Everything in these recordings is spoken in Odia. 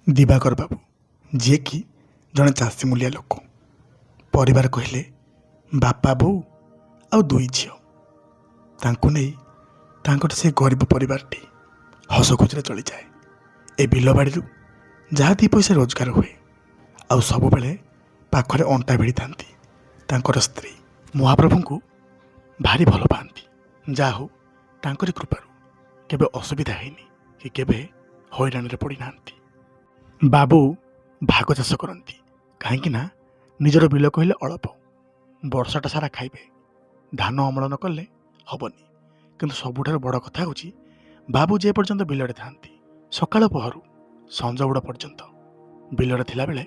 ଦିବାକର ବାବୁ, ଯିଏକି ଜଣେ ଚାଷୀ ମୂଲିଆ ଲୋକ। ପରିବାର କହିଲେ ବାପା ବୋଉ ଆଉ ଦୁଇ ଝିଅ। ତାଙ୍କୁ ନେଇ ତାଙ୍କର ସେ ଗରିବ ପରିବାରଟି ହସ ଖୁସିରେ ଚଳିଯାଏ। ଏ ବିଲବାଡ଼ିରୁ ଯାହା ଦୁଇ ପଇସା ରୋଜଗାର ହୁଏ, ଆଉ ସବୁବେଳେ ପାଖରେ ଅଣ୍ଟା ଭିଡ଼ିଥାନ୍ତି ତାଙ୍କର ସ୍ତ୍ରୀ। ମହାପ୍ରଭୁଙ୍କୁ ଭାରି ଭଲ ପାଆନ୍ତି। ଯାହା ହଉ, ତାଙ୍କରି କୃପାରୁ କେବେ ଅସୁବିଧା ହେଇନି କି କେବେ ହଇରାଣରେ ପଡ଼ିନାହାନ୍ତି। ବାବୁ ଭାଗ ଚାଷ କରନ୍ତି, କାହିଁକି ନା ନିଜର ବିଲ କହିଲେ ଅଳପ, ବର୍ଷଟା ସାରା ଖାଇବେ। ଧାନ ଅମଳ ନ କଲେ ହବନି। କିନ୍ତୁ ସବୁଠାରୁ ବଡ଼ କଥା ହେଉଛି, ବାବୁ ଯେ ପର୍ଯ୍ୟନ୍ତ ବିଲରେ ଥାଆନ୍ତି, ସକାଳ ପହରୁ ସଞ୍ଜ ବୁଡ଼ ପର୍ଯ୍ୟନ୍ତ ବିଲରେ ଥିଲାବେଳେ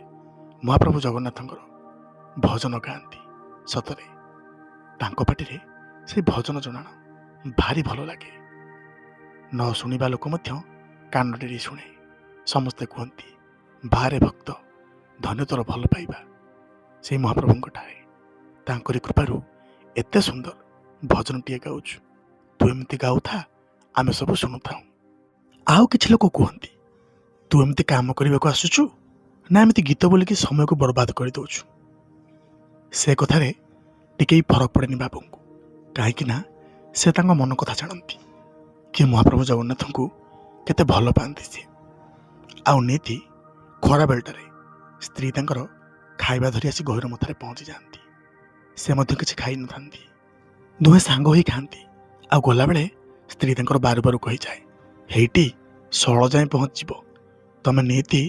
ମହାପ୍ରଭୁ ଜଗନ୍ନାଥଙ୍କର ଭଜନ ଗାଆନ୍ତି। ସତରେ ତାଙ୍କ ପାଟିରେ ସେ ଭଜନ ଜଣାଣ ଭାରି ଭଲ ଲାଗେ। ନ ଶୁଣିବା ଲୋକ ମଧ୍ୟ କାନ ଡେରି ଶୁଣେ। ସମସ୍ତେ କୁହନ୍ତି, ବାହାରେ ଭକ୍ତ, ଧନ୍ୟ ତୋର ଭଲ ପାଇବା ସେଇ ମହାପ୍ରଭୁଙ୍କଠାରେ। ତାଙ୍କରି କୃପାରୁ ଏତେ ସୁନ୍ଦର ଭଜନଟିଏ ଗାଉଛୁ। ତୁ ଏମିତି ଗାଉଥା, ଆମେ ସବୁ ଶୁଣୁଥାଉ। ଆଉ କିଛି ଲୋକ କୁହନ୍ତି, ତୁ ଏମିତି କାମ କରିବାକୁ ଆସୁଛୁ ନା ଏମିତି ଗୀତ ବୋଲିକି ସମୟକୁ ବର୍ବାଦ କରିଦେଉଛୁ। ସେ କଥାରେ ଟିକେ ଫରକ ପଡ଼େନି ବାବୁଙ୍କୁ, କାହିଁକି ନା ସେ ତାଙ୍କ ମନ କଥା ଜାଣନ୍ତି କି ମହାପ୍ରଭୁ ଜଗନ୍ନାଥଙ୍କୁ କେତେ ଭଲ ପାଆନ୍ତି ସିଏ। ଆଉ ନିତି ଖରା ବେଳଟାରେ ସ୍ତ୍ରୀ ତାଙ୍କର ଖାଇବା ଧରି ଆସି ଗହୀର ମଥାରେ ପହଞ୍ଚି ଯାଆନ୍ତି। ସେ ମଧ୍ୟ କିଛି ଖାଇନଥାନ୍ତି। ଦୁହେଁ ସାଙ୍ଗ ହୋଇ ଖାଆନ୍ତି। ଆଉ ଗଲାବେଳେ ସ୍ତ୍ରୀ ତାଙ୍କର ବାରୁ ବାରୁ କହିଯାଏ, ହେଇଟି ଷୋଳ ଯାଏଁ ପହଞ୍ଚିଯିବ। ତମେ ନିତି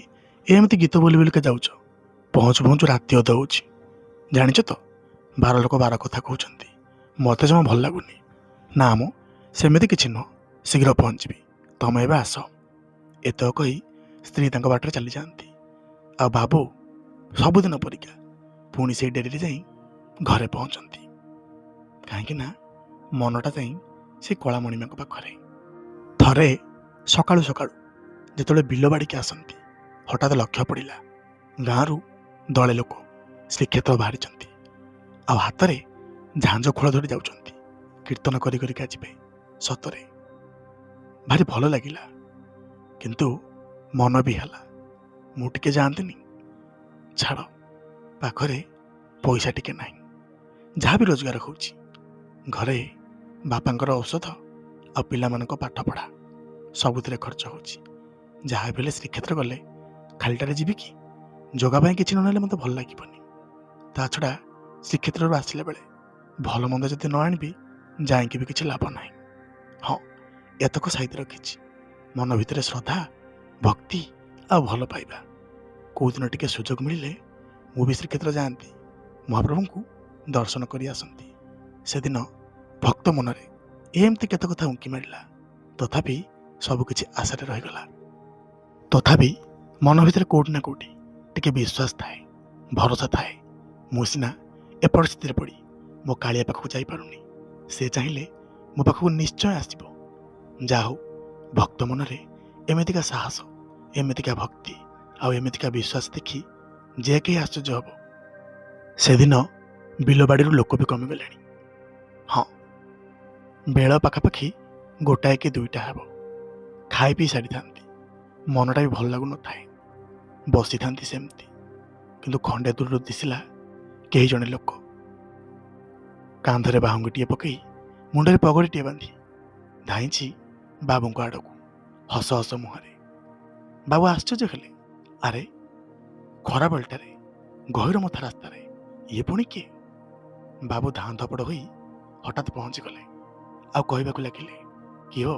ଏମିତି ଗୀତ ବୋଲି ବୋଲିକା ଯାଉଛ, ପହଞ୍ଚୁ ପହଞ୍ଚୁ ରାତି ଅଧ ହେଉଛି। ଜାଣିଛ ତ, 12 ଲୋକ 12 କଥା କହୁଛନ୍ତି। ମୋତେ ଜମା ଭଲ ଲାଗୁନି। ନା ମ, ସେମିତି କିଛି ନୁହଁ, ଶୀଘ୍ର ପହଞ୍ଚିବି, ତମେ ଏବେ ଆସ। ଏତକ କହି ସ୍ତ୍ରୀ ତାଙ୍କ ବାଟରେ ଚାଲିଯାଆନ୍ତି। ଆଉ ବାବୁ ସବୁଦିନ ପରିକା ପୁଣି ସେଇ ଡେରିରେ ଯାଇ ଘରେ ପହଞ୍ଚନ୍ତି। କାହିଁକି ନା ମନଟା ଯାଇ ସେ କଳାମଣିମାଙ୍କ ପାଖରେ। ଥରେ ସକାଳୁ ସକାଳୁ ଯେତେବେଳେ ବିଲ ବାଡ଼ିକି ଆସନ୍ତି, ହଠାତ୍ ଲକ୍ଷ୍ୟ ପଡ଼ିଲା ଗାଁରୁ ଦଳେ ଲୋକ ଶ୍ରୀକ୍ଷେତ୍ର ବାହାରିଛନ୍ତି, ଆଉ ହାତରେ ଝାଞ୍ଜ ଖୋଳ ଧରି ଯାଉଛନ୍ତି। କୀର୍ତ୍ତନ କରି କରିକା ଯିବେ। ସତରେ ଭାରି ଭଲ ଲାଗିଲା, କିନ୍ତୁ ମନ ବି ହେଲା ମୁଁ ଟିକେ ଯାଆନ୍ତିନି। ଛାଡ଼, ପାଖରେ ପଇସା ଟିକେ ନାହିଁ। ଯାହା ବି ରୋଜଗାର ହେଉଛି ଘରେ ବାପାଙ୍କର ଔଷଧ ଆଉ ପିଲାମାନଙ୍କ ପାଠପଢ଼ା ସବୁଥିରେ ଖର୍ଚ୍ଚ ହେଉଛି। ଯାହା ବି ହେଲେ ଶ୍ରୀକ୍ଷେତ୍ର ଗଲେ ଖାଲିଟାରେ ଯିବି କି? ଜଗା ପାଇଁ କିଛି ନ ନେଲେ ମୋତେ ଭଲ ଲାଗିବନି। ତା ଛଡ଼ା ଶ୍ରୀକ୍ଷେତ୍ରରୁ ଆସିଲା ବେଳେ ଭଲ ମନ୍ଦ ଯଦି ନ ଆଣିବି, ଯାଇକି ବି କିଛି ଲାଭ ନାହିଁ। ହଁ, ଏତକ ସାଇତି ରଖିଛି ମନ ଭିତରେ ଶ୍ରଦ୍ଧା, ଭକ୍ତି ଆଉ ଭଲ ପାଇବା। କେଉଁଦିନ ଟିକେ ସୁଯୋଗ ମିଳିଲେ ମୁଁ ବି ଶ୍ରୀକ୍ଷେତ୍ର ଯାଆନ୍ତି, ମହାପ୍ରଭୁଙ୍କୁ ଦର୍ଶନ କରି ଆସନ୍ତି। ସେଦିନ ଭକ୍ତ ମନରେ ଏମିତି କେତେ କଥା ଉଙ୍କି ମାରିଲା, ତଥାପି ସବୁକିଛି ଆଶାରେ ରହିଗଲା। ତଥାପି ମନ ଭିତରେ କେଉଁଠି ନା କେଉଁଠି ଟିକେ ବିଶ୍ୱାସ ଥାଏ, ଭରସା ଥାଏ। ମୁଁ ସିନା ଏ ପରିସ୍ଥିତିରେ ପଡ଼ି ମୋ କାଳିଆ ପାଖକୁ ଯାଇପାରୁନି, ସେ ଚାହିଁଲେ ମୋ ପାଖକୁ ନିଶ୍ଚୟ ଆସିବ। ଯାହା ହଉ, ଭକ୍ତ ମନରେ ଏମିତିକା ସାହସ, ଏମିତିକା ଭକ୍ତି ଆଉ ଏମିତିକା ବିଶ୍ୱାସ ଦେଖି ଯେ କେହି ଆଶ୍ଚର୍ଯ୍ୟ ହେବ। ସେଦିନ ବିଲବାଡ଼ିରୁ ଲୋକ ବି କମିଗଲେଣି। ହଁ, ବେଳ ପାଖାପାଖି 1 କି 2ଟା ହେବ। ଖାଇ ପିଇ ସାରିଥାନ୍ତି। ମନଟା ବି ଭଲ ଲାଗୁନଥାଏ। ବସିଥାନ୍ତି ସେମିତି, କିନ୍ତୁ ଖଣ୍ଡେ ଦୂରରୁ ଦିଶିଲା କେହି ଜଣେ ଲୋକ କାନ୍ଧରେ ବାହୁଙ୍ଗିଟିଏ ପକାଇ, ମୁଣ୍ଡରେ ପଗଡ଼ିଟିଏ ବାନ୍ଧି ଧାଇଁଛି ବାବୁଙ୍କ ଆଡ଼କୁ ହସ ହସ ମୁହଁରେ। ବାବୁ ଆଶ୍ଚର୍ଯ୍ୟ ହେଲେ, ଆରେ ଖରାବେଳଟାରେ ଗହୀର ମଥା ରାସ୍ତାରେ ଇଏ ପୁଣି କିଏ? ବାବୁ ଧାଁ ଧପଡ଼ ହୋଇ ହଠାତ୍ ପହଞ୍ଚିଗଲେ, ଆଉ କହିବାକୁ ଲାଗିଲେ, କିଏ ହୋ,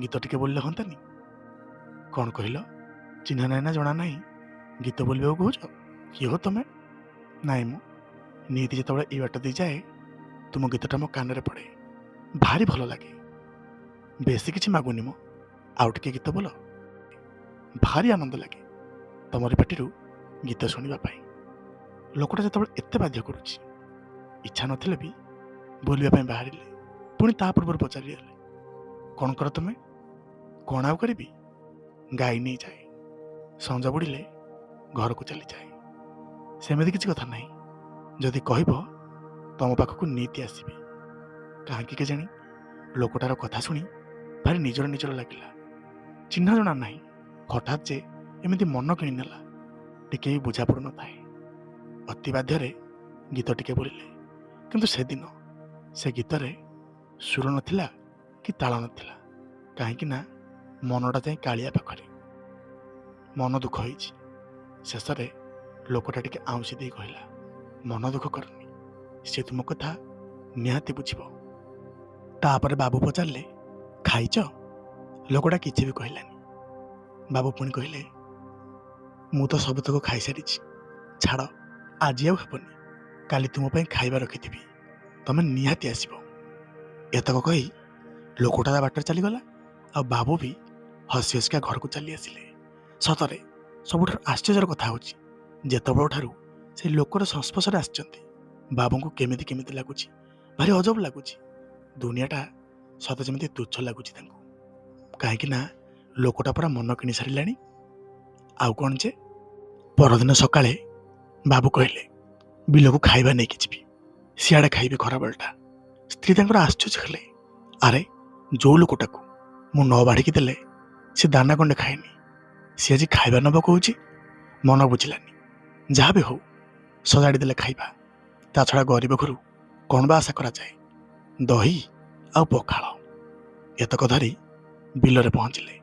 ଗୀତ ଟିକେ ବୋଲିଲେ ହୁଅନ୍ତାନି? କ'ଣ କହିଲ? ଚିହ୍ନା ନାହିଁ ନା ଜଣା ନାହିଁ, ଗୀତ ବୋଲିବାକୁ କହୁଛ? କିଏ ହୋ ତମେ? ନାଇଁ ମୁଁ ନିତି ଯେତେବେଳେ ଏଇ ବାଟ ଦେଇ ଯାଏ, ତୁମ ଗୀତଟା ମୋ କାନରେ ପଡ଼େ, ଭାରି ଭଲ ଲାଗେ। ବେଶୀ କିଛି ମାଗୁନି ମ, ଆଉ ଟିକେ ଗୀତ ବୋଲ। ଭାରି ଆନନ୍ଦ ଲାଗେ ତମରି ପାଟିରୁ ଗୀତ ଶୁଣିବା ପାଇଁ। ଲୋକଟା ଯେତେବେଳେ ଏତେ ବାଧ୍ୟ କରୁଛି, ଇଚ୍ଛା ନଥିଲେ ବି ବୋଲିବା ପାଇଁ ବାହାରିଲେ। ପୁଣି ତା ପୂର୍ବରୁ ପଚାରିଲେ, କ'ଣ କର ତୁମେ? କ'ଣ ଆଉ କରିବି, ଗାଈ ନେଇଯାଏ, ସଞ୍ଜ ବୁଡ଼ିଲେ ଘରକୁ ଚାଲିଯାଏ। ସେମିତି କିଛି କଥା ନାହିଁ, ଯଦି କହିବ ତମ ପାଖକୁ ନିତି ଆସିବି। କାହିଁକି କେଜାଣି ଲୋକଟାର କଥା ଶୁଣି ଭାରି ନିଜର ନିଜର ଲାଗିଲା। ଚିହ୍ନା ଜଣା ନାହିଁ, ହଠାତ୍ ଯେ ଏମିତି ମନ କିଣିନେଲା ଟିକେ ବି ବୁଝା ପଡ଼ୁନଥାଏ। ଅତି ବାଧ୍ୟରେ ଗୀତ ଟିକେ ବୋଲିଲେ, କିନ୍ତୁ ସେଦିନ ସେ ଗୀତରେ ସୁର ନଥିଲା କି ତାଳ ନଥିଲା। କାହିଁକି ନା ମନଟା ଯାଇ କାଳିଆ ପାଖରେ। ମନ ଦୁଃଖ ହେଇଛି। ଶେଷରେ ଲୋକଟା ଟିକେ ଆଉଁସି ଦେଇ କହିଲା, ମନ ଦୁଃଖ କରନି, ସେ ତୁମ କଥା ନିହାତି ବୁଝିବ। ତାପରେ ବାବୁ ପଚାରିଲେ, ଖାଇଛ? ଲୋକଟା କିଛି ବି କହିଲାନି। ବାବୁ ପୁଣି କହିଲେ, ମୁଁ ତ ସବୁତକ ଖାଇସାରିଛି। ଛାଡ଼, ଆଜି ଆଉ ହେବନି। କାଲି ତୁମ ପାଇଁ ଖାଇବା ରଖିଥିବି, ତମେ ନିହାତି ଆସିବ। ଏତକ କହି ଲୋକଟା ତା ବାଟରେ ଚାଲିଗଲା। ଆଉ ବାବୁ ବି ହସି ହସିକା ଘରକୁ ଚାଲି ଆସିଲେ। ସତରେ ସବୁଠାରୁ ଆଶ୍ଚର୍ଯ୍ୟର କଥା ହେଉଛି, ଯେତେବେଳଠାରୁ ସେ ଲୋକର ସଂସ୍ପର୍ଶରେ ଆସିଛନ୍ତି, ବାବୁଙ୍କୁ କେମିତି କେମିତି ଲାଗୁଛି, ଭାରି ଅଜବ ଲାଗୁଛି। ଦୁନିଆଟା ସତେ ଯେମିତି ତୁଚ୍ଛ ଲାଗୁଛି ତାଙ୍କୁ। କାହିଁକି ନା ଲୋକଟା ପୁରା ମନ କିଣି ସାରିଲାଣି। ଆଉ କ'ଣ ଯେ, ପରଦିନ ସକାଳେ ବାବୁ କହିଲେ, ବିଲକୁ ଖାଇବା ନେଇକି ଯିବି, ସିଆଡ଼େ ଖାଇବି ଖରାବେଳଟା। ସ୍ତ୍ରୀ ତାଙ୍କର ଆଶ୍ଚର୍ଯ୍ୟ ହେଲେ, ଆରେ ଯେଉଁ ଲୋକଟାକୁ ମୁଁ ନ ବାଢ଼ିକି ଦେଲେ ସେ ଦାନା ଗଣ୍ଡେ ଖାଏନି, ସେ ଆଜି ଖାଇବା ନେବ କହୁଛି। ମନ ବୁଝିଲାନି। ଯାହା ବି ହଉ, ସଜାଡ଼ି ଦେଲେ ଖାଇବା। ତା ଛଡ଼ା ଗରିବ ଘରୁ କ'ଣ ବା ଆଶା କରାଯାଏ? ଦହି ଆଉ ପଖାଳ ଏତକ ଧରି ବିଲରେ ପହଞ୍ଚିଲେ।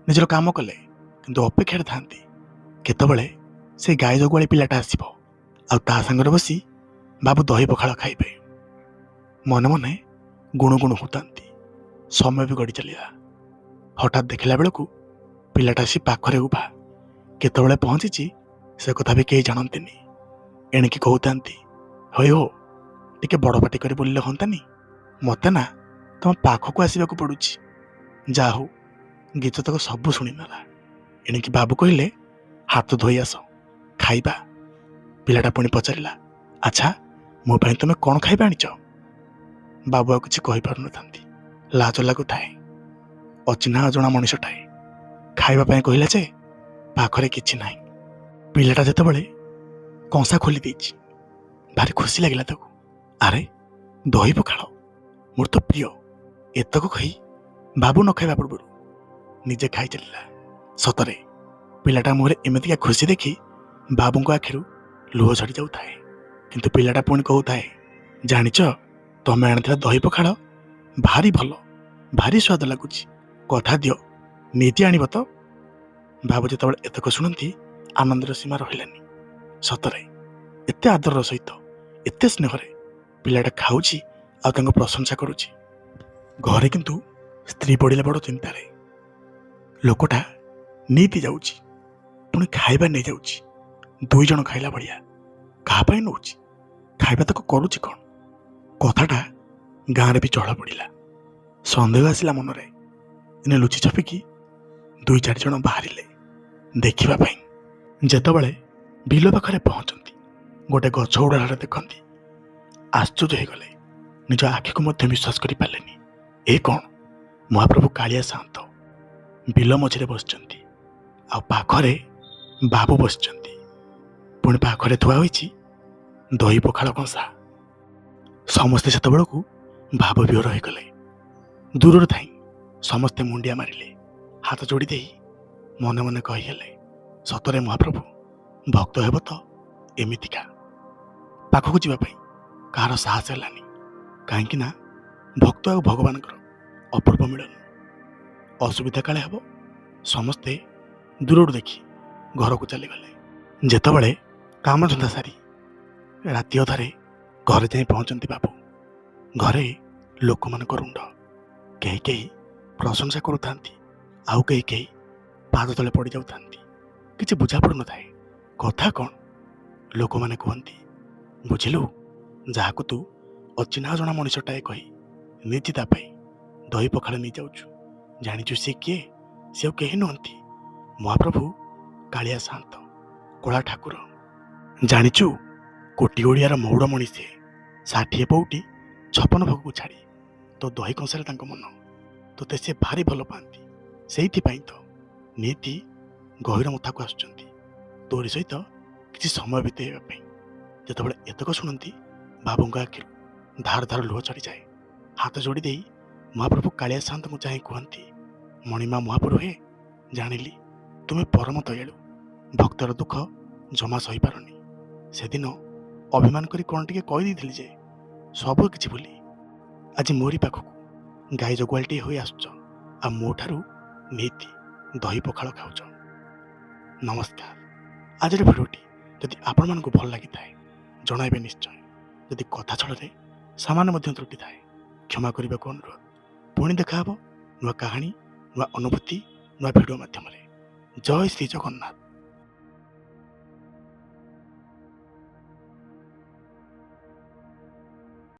ନିଜର କାମ କଲେ, କିନ୍ତୁ ଅପେକ୍ଷାରେ ଥାନ୍ତି କେତେବେଳେ ସେ ଗାଈ ଜଗୁଆଳି ପିଲାଟା ଆସିବ ଆଉ ତା ସାଙ୍ଗରେ ବସି ବାବୁ ଦହି ପଖାଳ ଖାଇବେ। ମନେ ମନେ ଗୁଣୁ ଗୁଣୁ ହଉଥାନ୍ତି। ସମୟ ବି ଗଡ଼ି ଚାଲିଲା। ହଠାତ୍ ଦେଖିଲା ବେଳକୁ ପିଲାଟା ଆସି ପାଖରେ ଉଭା। କେତେବେଳେ ପହଞ୍ଚିଛି ସେ କଥା ବି କେହି ଜାଣନ୍ତିନି। ଏଣିକି କହୁଥାନ୍ତି, ହଇ ହୋ, ଟିକେ ବଡ଼ ପାଟି କରି ବୋଲିଲେ ହୁଅନ୍ତାନି? ମୋତେ ନା ତମ ପାଖକୁ ଆସିବାକୁ ପଡ଼ୁଛି। ଯାହା ହଉ, ଗୀତ ତକ ସବୁ ଶୁଣିନେଲା। ଏଣିକି ବାବୁ କହିଲେ, ହାତ ଧୋଇ ଆସ, ଖାଇବା। ପିଲାଟା ପୁଣି ପଚାରିଲା, ଆଚ୍ଛା, ମୋ ପାଇଁ ତୁମେ କ'ଣ ଖାଇବା ଆଣିଛ? ବାବୁ ଆଉ କିଛି କହିପାରୁନଥାନ୍ତି। ଲାଜ ଲାଗୁଥାଏ। ଅଚିହ୍ନା ଅଜଣା ମଣିଷଟାଏ ଖାଇବା ପାଇଁ କହିଲା ଯେ ପାଖରେ କିଛି ନାହିଁ। ପିଲାଟା ଯେତେବେଳେ କଂସା ଖୋଲି ଦେଇଛି, ଭାରି ଖୁସି ଲାଗିଲା ତାକୁ। ଆରେ, ଦହି ପଖାଳ ମୋର ତ ପ୍ରିୟ। ଏତକ କହି ବାବୁ ନ ଖାଇବା ପୂର୍ବରୁ ନିଜେ ଖାଇ ଚାଲିଲା। ସତରେ ପିଲାଟା ମୁହଁରେ ଏମିତିକା ଖୁସି ଦେଖି ବାବୁଙ୍କ ଆଖିରୁ ଲୁହ ଝଡ଼ି ଯାଉଥାଏ। କିନ୍ତୁ ପିଲାଟା ପୁଣି କହୁଥାଏ, ଜାଣିଛ, ତମେ ଆଣିଥିବା ଦହି ପଖାଳ ଭାରି ଭଲ, ଭାରି ସ୍ୱାଦ ଲାଗୁଛି। କଥା ଦିଅ, ନିଜେ ଆଣିବ ତ? ବାବୁ ଯେତେବେଳେ ଏତକ ଶୁଣନ୍ତି, ଆନନ୍ଦର ସୀମା ରହିଲାନି। ସତରେ ଏତେ ଆଦରର ସହିତ, ଏତେ ସ୍ନେହରେ ପିଲାଟା ଖାଉଛି ଆଉ ତାଙ୍କୁ ପ୍ରଶଂସା କରୁଛି। ଘରେ କିନ୍ତୁ ସ୍ତ୍ରୀ ପଡ଼ିଲେ ବଡ଼ ଚିନ୍ତାରେ। ଲୋକଟା ନେଇତି ଯାଉଛି, ପୁଣି ଖାଇବା ନେଇଯାଉଛି। ଦୁଇ ଜଣ ଖାଇଲା ଭଳିଆ। କାହା ପାଇଁ ନେଉଛି? ଖାଇବା ତାକୁ କରୁଛି କ'ଣ? କଥାଟା ଗାଁରେ ବି ଚହଳ ପଡ଼ିଲା। ସନ୍ଦେହ ଆସିଲା ମନରେ। ଏନେ ଲୁଚି ଛପିକି 2-4 ଜଣ ବାହାରିଲେ ଦେଖିବା ପାଇଁ। ଯେତେବେଳେ ବିଲ ପାଖରେ ପହଞ୍ଚନ୍ତି, ଗୋଟେ ଗଛ ଉଡ଼ାଳରେ ଦେଖନ୍ତି। ଆଶ୍ଚର୍ଯ୍ୟ ହେଇଗଲେ। ନିଜ ଆଖିକୁ ମଧ୍ୟ ବିଶ୍ୱାସ କରିପାରିଲେନି। ଏ କ'ଣ? ମହାପ୍ରଭୁ କାଳିଆ ସାଆନ୍ତ ବିଲ ମଝିରେ ବସିଛନ୍ତି, ଆଉ ପାଖରେ ବାବୁ ବସିଛନ୍ତି। ପୁଣି ପାଖରେ ଥୁଆ ହୋଇଛି ଦହି ପଖାଳ କଂସା। ସମସ୍ତେ ସେତେବେଳକୁ ଭାବ ବିହର ହୋଇଗଲେ। ଦୂରରେ ଥାଇ ସମସ୍ତେ ମୁଣ୍ଡିଆ ମାରିଲେ, ହାତ ଯୋଡ଼ି ଦେଇ ମନେ ମନେ କହିହେଲେ, ସତରେ ମହାପ୍ରଭୁ ଭକ୍ତ ହେବ ତ ଏମିତିକା। ପାଖକୁ ଯିବା ପାଇଁ କାହାର ସାହସ ହେଲାନି। କାହିଁକି ନା ଭକ୍ତ ଆଉ ଭଗବାନଙ୍କର ଅପୂର୍ବ ମିଳନ। ଅସୁବିଧା କାଳେ ହେବ, ସମସ୍ତେ ଦୂରରୁ ଦେଖି ଘରକୁ ଚାଲିଗଲେ। ଯେତେବେଳେ କାମଧନ୍ଦା ସାରି ରାତି ଅଧରେ ଘରେ ଯାଇ ପହଞ୍ଚନ୍ତି ବାବୁ, ଘରେ ଲୋକମାନଙ୍କ ରୁଣ୍ଡ। କେହି କେହି ପ୍ରଶଂସା କରୁଥାନ୍ତି, ଆଉ କେହି କେହି ପାଦ ତଳେ ପଡ଼ିଯାଉଥାନ୍ତି। କିଛି ବୁଝା ପଡ଼ୁନଥାଏ କଥା କ'ଣ। ଲୋକମାନେ କୁହନ୍ତି, ବୁଝିଲୁ, ଯାହାକୁ ତୁ ଅଚିହ୍ନା ଜଣା ମଣିଷଟାଏ କହି ନିଜେ ତା ପାଇଁ ଦହି ପଖାଳ ନେଇଯାଉଛୁ, ଜାଣିଛୁ ସେ କିଏ? ସେ ଆଉ କେହି ନୁହନ୍ତି, ମହାପ୍ରଭୁ କାଳିଆ ସାଆନ୍ତ, କଳା ଠାକୁର। ଜାଣିଛୁ, କୋଟି ଓଡ଼ିଆର ମଉଡ଼ମଣି ସେ। 60 ପଉଟି 56 ଭୋଗକୁ ଛାଡ଼ି ତୋ ଦହି କଂସାରେ ତାଙ୍କ ମନ। ତୋତେ ସେ ଭାରି ଭଲ ପାଆନ୍ତି। ସେଇଥିପାଇଁ ତ ନିତି ଗହୀର ମଥାକୁ ଆସୁଛନ୍ତି ତୋରି ସହିତ କିଛି ସମୟ ବିତେଇବା ପାଇଁ। ଯେତେବେଳେ ଏତକ ଶୁଣନ୍ତି, ବାବୁଙ୍କ ଆଖିରୁ ଧାର ଧାର ଲୁହ ଚଢ଼ିଯାଏ। ହାତ ଯୋଡ଼ି ଦେଇ ମହାପ୍ରଭୁ କାଳିଆ ସାଆନ୍ତଙ୍କୁ ଚାହିଁ କୁହନ୍ତି, ମଣିମା ମହାପ୍ରଭୁ ହେ, ଜାଣିଲି ତୁମେ ପରମ ଦୟାଳୁ। ଭକ୍ତର ଦୁଃଖ ଜମା ସହିପାରୁନି। ସେଦିନ ଅଭିମାନ କରି କ'ଣ ଟିକେ କହିଦେଇଥିଲି ଯେ ସବୁ କିଛି ଭୁଲି ଆଜି ମୋରି ପାଖକୁ ଗାଈ ଜଗୁଆଳଟିଏ ହୋଇ ଆସୁଛ ଆଉ ମୋ ଠାରୁ ନିତି ଦହି ପଖାଳ ଖାଉଛ। ନମସ୍କାର। ଆଜିର ଭିଡ଼ିଓଟି ଯଦି ଆପଣମାନଙ୍କୁ ଭଲ ଲାଗିଥାଏ ଜଣାଇବେ ନିଶ୍ଚୟ। ଯଦି କଥା ଛଳରେ ସାମାନ୍ୟ ମଧ୍ୟ ତ୍ରୁଟି ଥାଏ କ୍ଷମା କରିବାକୁ ଅନୁରୋଧ। ପୁଣି ଦେଖାହେବ ନୂଆ କାହାଣୀ, ନୂଆ ଅନୁଭୂତି, ନୂଆ ଭିଡ଼ିଓ ମାଧ୍ୟମରେ। ଜୟ ଶ୍ରୀ ଜଗନ୍ନାଥ।